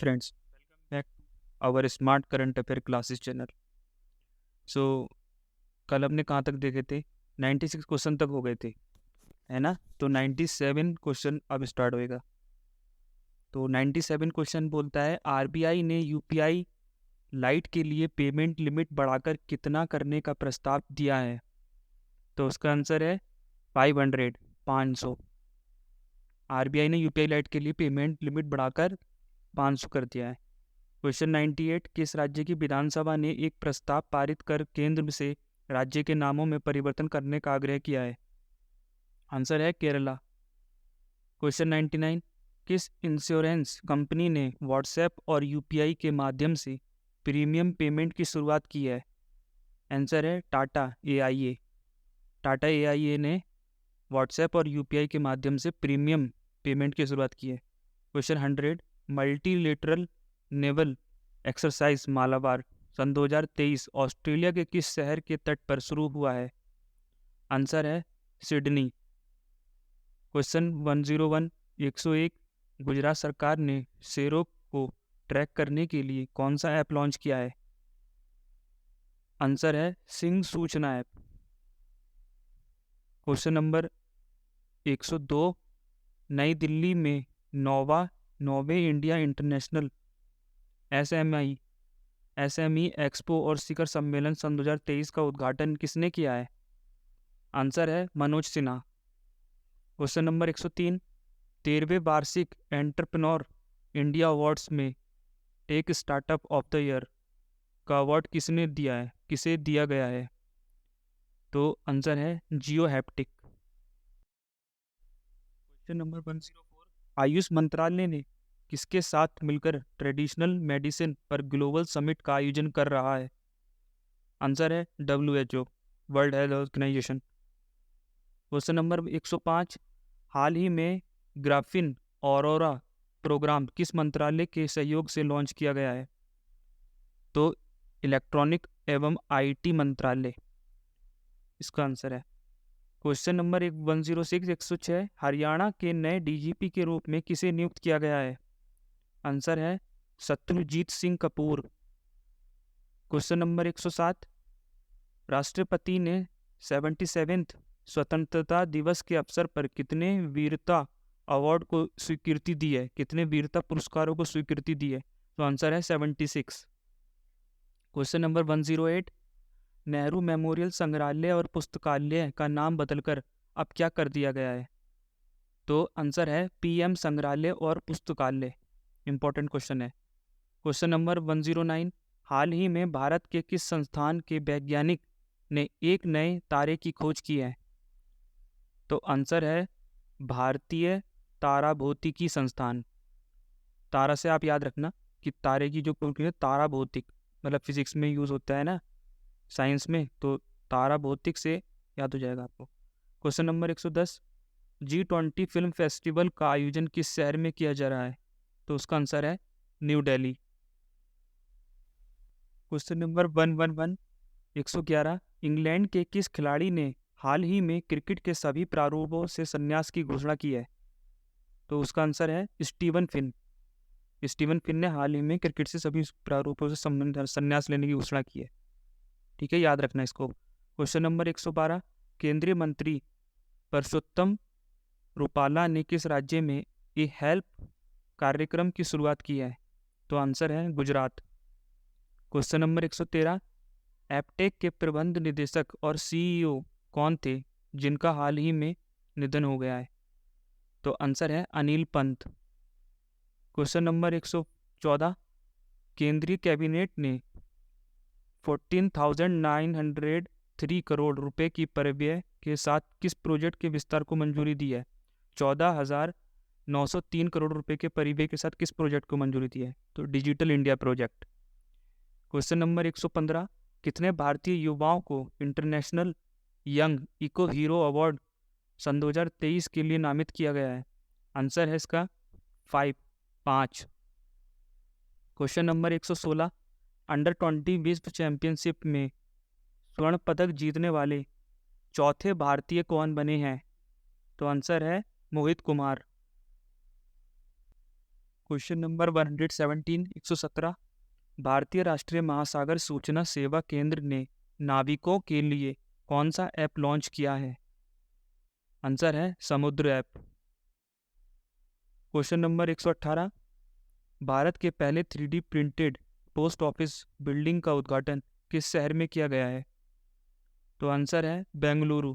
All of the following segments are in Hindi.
Friends, welcome back to our Smart Current Affair Classes channel. सो कल हमने कहाँ तक देखे थे? 96 क्वेश्चन तक हो गए थे, है ना? तो 97 क्वेश्चन अब स्टार्ट होएगा। तो 97 क्वेश्चन बोलता है आरबीआई ने यूपीआई लाइट के लिए पेमेंट लिमिट बढ़ाकर कितना करने का प्रस्ताव दिया है? तो उसका आंसर है 500। आरबीआई ने यूपीआई लाइट के लिए पेमेंट लिमिट बढ़ाकर 500 कर दिया है। क्वेश्चन 98, किस राज्य की विधानसभा ने एक प्रस्ताव पारित कर केंद्र से राज्य के नामों में परिवर्तन करने का आग्रह किया है? आंसर है केरला। क्वेश्चन 99, किस इंश्योरेंस कंपनी ने व्हाट्सएप और यूपीआई के माध्यम से प्रीमियम पेमेंट की शुरुआत की है? आंसर है टाटा एआईए। टाटा एआईए ने व्हाट्सएप और यूपीआई के माध्यम से प्रीमियम पेमेंट की शुरुआत की है। Question 100, multilateral naval exercise Malabar सन 2023 ऑस्ट्रेलिया के किस शहर के तट पर शुरू हुआ है? आंसर है सिडनी। क्वेश्चन 101, 101, गुजरात सरकार ने शेरों को ट्रैक करने के लिए कौन सा ऐप लॉन्च किया है? आंसर है सिंह सूचना ऐप। क्वेश्चन नंबर 102, नई दिल्ली में नौवे इंडिया इंटरनेशनल एसएमई एक्सपो और शिखर सम्मेलन सन 2023 का उद्घाटन किसने किया है? आंसर है मनोज सिन्हा। क्वेश्चन नंबर 103, 13वें वार्षिक एंटरप्रेन्योर इंडिया अवार्ड्स में tech startup of the year का अवार्ड किसे दिया गया है? तो आंसर है जियो हैप्टिक। क्वेश्चन नंबर 104, आयुष मंत्रालय ने किसके साथ मिलकर ट्रेडिशनल मेडिसिन पर ग्लोबल समिट का आयोजन कर रहा है? आंसर है WHO, world health organization. Question number 105, हाल ही में ग्राफीन ऑरोरा प्रोग्राम किस मंत्रालय के सहयोग से लॉन्च किया गया है? तो इलेक्ट्रॉनिक एवं आईटी मंत्रालय इसका आंसर है। क्वेश्चन नंबर 106, 106, हरियाणा के नए डीजीपी के रूप में किसे नियुक्त किया गया है? आंसर है शत्रुजीत सिंह कपूर। क्वेश्चन नंबर 107, राष्ट्रपति ने 77वें स्वतंत्रता दिवस के अवसर पर कितने वीरता अवार्ड को स्वीकृति दी है? कितने वीरता पुरस्कारों को स्वीकृति दी है? तो आंसर है 76। क्वेश्चन नंबर 108, नेहरू मेमोरियल संग्रहालय और पुस्तकालय का नाम बदलकर अब क्या कर दिया गया है? तो आंसर है पीएम संग्रहालय और पुस्तकालय। इंपॉर्टेंट क्वेश्चन है। क्वेश्चन नंबर 109, हाल ही में भारत के किस संस्थान के वैज्ञानिक ने एक नए तारे की खोज की है? तो आंसर है भारतीय ताराभौतिकी संस्थान। तारा से आप याद रखना कि तारे की जो खोज है तारा भौतिक, मतलब फिजिक्स में यूज होता है ना, साइंस में, तो तारा भौतिक से याद हो जाएगा आपको। Question number 110, G20 film festival का आयोजन किस शहर में किया जा रहा है? तो उसका आंसर है new Delhi. Question number 111, 111, England के किस खिलाड़ी ने हाल ही में क्रिकेट के सभी प्रारूपों से संन्यास की घोषणा की है? तो उसका आंसर है स्टीवन फिन। स्टीवन फिन ने हाल ही में क्रिकेट से सभी प्रारूपों से संन्यास लेने की घोषणा की है। ठीक है, याद रखना इसको। क्वेश्चन नंबर 112, केंद्रीय मंत्री परसोत्तम रुपाला ने किस राज्य में ए हेल्प कार्यक्रम की शुरुआत की है? तो आंसर है गुजरात। क्वेश्चन नंबर 113, एपटेक के प्रबंध निदेशक और सीईओ कौन थे जिनका हाल ही में निधन हो गया है? तो आंसर है अनिल पंत। क्वेश्चन नंबर 114, केंद्रीय कैबिनेट ने 14,903 करोड़ रुपए की परिव्यय के साथ किस प्रोजेक्ट के विस्तार को मंजूरी दी है? 14,903 करोड़ रुपए के परिव्यय के साथ किस प्रोजेक्ट को मंजूरी दी है? तो digital India project. Question number 115, कितने भारतीय युवाओं को international young eco hero award सन 2023 के लिए नामित किया गया है? आंसर है इसका 5। क्वेश्चन नंबर 116, अंडर 20 विश्व चैंपियनशिप में स्वर्ण पदक जीतने वाले चौथे भारतीय कौन बने हैं? तो आंसर है मोहित कुमार। क्वेश्चन नंबर 117 117 भारतीय राष्ट्रीय महासागर सूचना सेवा केंद्र ने नाविकों के लिए कौन सा ऐप लॉन्च किया है? आंसर है समुद्र ऐप। क्वेश्चन नंबर 118 भारत के पहले 3D printed post office building का उद्घाटन किस शहर में किया गया है? तो आंसर है बेंगलुरु।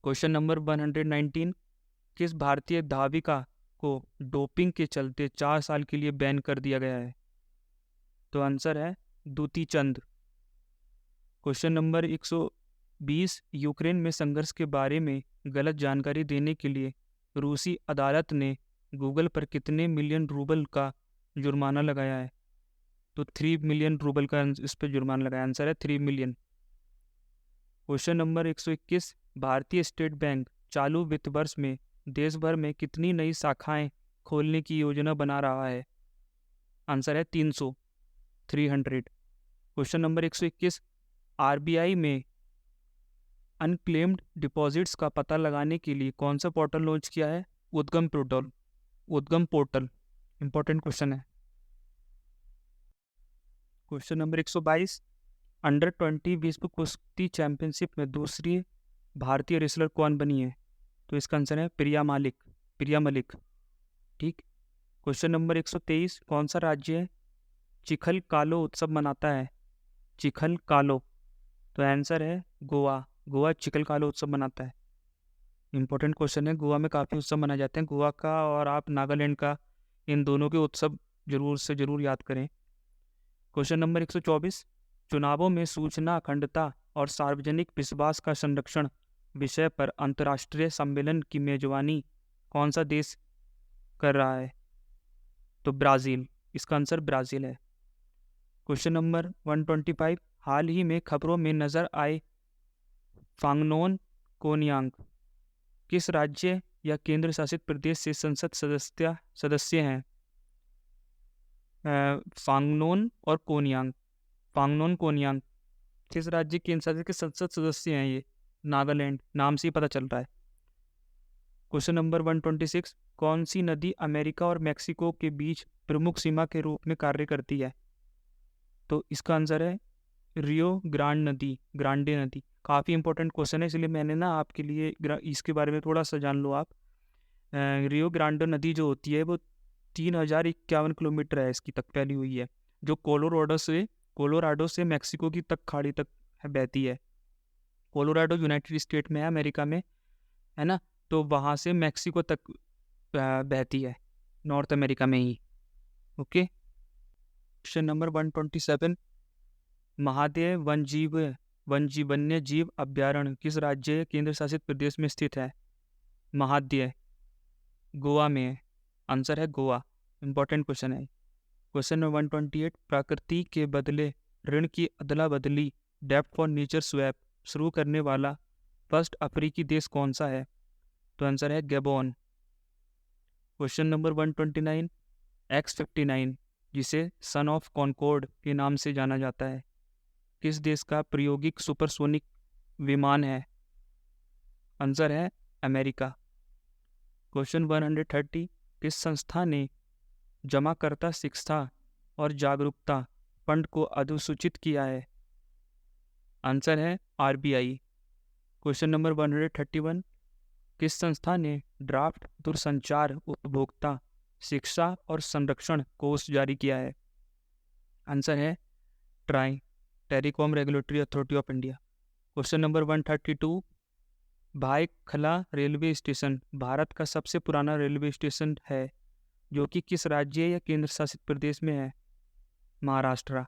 क्वेश्चन नंबर 119 किस भारतीय धाविका को डोपिंग के चलते 4 साल के लिए बैन कर दिया गया है? तो आंसर है दूती चंद। क्वेश्चन नंबर 120 यूक्रेन में संघर्ष के बारे में गलत जानकारी देने के लिए रूसी अदालत ने गूगल पर कितने मिलियन रूबल का जुर्माना लगाया है? तो 3 मिलियन रूबल का इस पर जुर्माना लगाया। आंसर है 3 मिलियन। क्वेश्चन नंबर 121 भारतीय स्टेट बैंक चालू वित्त वर्ष में देश भर में कितनी नई शाखाएं खोलने की योजना बना रहा है? आंसर है 300। क्वेश्चन नंबर 121 आरबीआई में अनक्लेम्ड डिपॉजिट्स का पता लगाने के लिए कौन सा पोर्टल लॉन्च किया है? उद्गम पोर्टल। इंपॉर्टेंट क्वेश्चन है। क्वेश्चन नंबर 122 अंडर 20 विश्व कुश्ती चैंपियनशिप में दूसरी भारतीय रेसलर कौन बनी है? तो इसका आंसर है प्रिया मलिक। ठीक। क्वेश्चन नंबर 123 कौन सा राज्य चिखल कालो उत्सव मनाता है? चिखल कालो। तो आंसर है गोवा चिखल कालो उत्सव मनाता है। इंपॉर्टेंट क्वेश्चन है। गोवा में काफ़ी उत्सव मनाए जाते हैं। गोवा का और आप नागालैंड का, इन दोनों के उत्सव जरूर याद करें। क्वेश्चन नंबर 124 चुनावों में सूचना अखंडता और सार्वजनिक विश्वास का संरक्षण विषय पर अंतर्राष्ट्रीय सम्मेलन की मेजबानी कौन सा देश कर रहा है? तो ब्राज़ील। इसका आंसर ब्राज़ील है। क्वेश्चन नंबर 125 हाल ही में खबरों में नजर आए फांगनोन कोनयांग किस राज्य या केंद्र शासित प्रदेश से संसद सदस्य हैं? फांगनोन कोनयांग किस राज्य केंद्र शासित के संसद सदस्य हैं? ये नागालैंड, नाम से ही पता चल रहा है। क्वेश्चन नंबर 126 कौन सी नदी अमेरिका और मेक्सिको के बीच प्रमुख सीमा के रूप में कार्य करती है? तो इसका आंसर है रियो ग्रांडे नदी। काफ़ी इंपॉर्टेंट क्वेश्चन है, इसलिए मैंने ना आपके लिए इसके बारे में थोड़ा सा जान लो आप। रियो ग्रांडे नदी जो होती है वो 3051 किलोमीटर है, इसकी तक फैली हुई है, जो कोलोराडो से मेक्सिको की तक खाड़ी तक बहती है। कोलोराडो यूनाइटेड स्टेट में है, अमेरिका में है ना, तो वहाँ से मेक्सिको तक बहती है, नॉर्थ अमेरिका में ही। ओके। क्वेश्चन नंबर 127 महादेव वन्य जीव अभ्यारण्य किस राज्य केंद्र शासित प्रदेश में स्थित है? महाद्य गोवा में है। आंसर है गोवा। इंपॉर्टेंट क्वेश्चन है। क्वेश्चन नंबर 128 प्रकृति के बदले ऋण की अदला बदली डेब्ट फॉर नेचर स्वैप शुरू करने वाला फर्स्ट अफ्रीकी देश कौन सा है? तो आंसर है गैबोन। क्वेश्चन नंबर 129 X-59 जिसे सन ऑफ कॉनकॉर्ड के नाम से जाना जाता है किस देश का प्रायोगिक सुपरसोनिक विमान है? आंसर है अमेरिका। क्वेश्चन 130 किस संस्था ने जमाकर्ता शिक्षा और जागरूकता फंड को अधिसूचित किया है? आंसर है आरबीआई। क्वेश्चन नंबर 131 किस संस्था ने ड्राफ्ट दूरसंचार उपभोक्ता शिक्षा और संरक्षण कोष जारी किया है? आंसर है try, telecom regulatory authority of India. Question number 132 Byculla railway station Bharat का सबसे पुराना रेलवे स्टेशन है जो कि किस राज्य या केंद्र शासित प्रदेश में है? महाराष्ट्र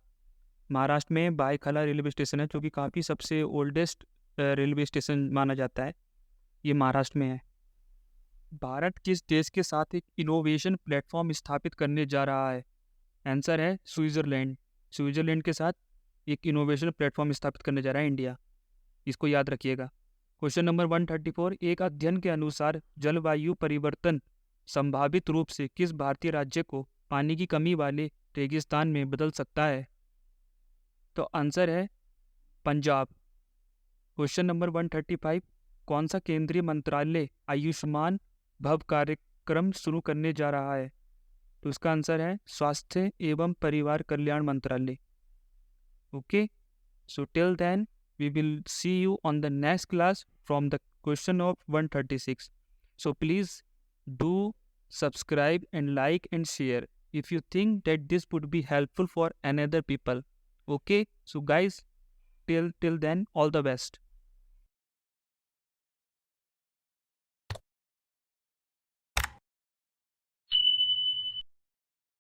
में भायखला रेलवे स्टेशन है, जो कि काफ़ी सबसे ओल्डेस्ट रेलवे स्टेशन माना जाता है। ये महाराष्ट्र में है। भारत किस देश के साथ एक इनोवेशन प्लेटफॉर्म स्थापित करने जा रहा है? आंसर है स्विट्जरलैंड के साथ एक इनोवेशन प्लेटफॉर्म स्थापित करने जा रहा है इंडिया। इसको याद रखिएगा। क्वेश्चन नंबर 134 एक अध्ययन के अनुसार जलवायु परिवर्तन संभावित रूप से किस भारतीय राज्य को पानी की कमी वाले रेगिस्तान में बदल सकता है? तो आंसर है पंजाब। क्वेश्चन नंबर 135 कौन सा केंद्रीय मंत्रालय आयुष्मान भव कार्यक्रम शुरू करने जा रहा है? तो इसका आंसर है स्वास्थ्य एवं परिवार कल्याण मंत्रालय. Okay, so till then we will see you on the next class from the question of 136. So please do subscribe and like and share if you think that this would be helpful for another people. Okay, so guys, till then, all the best.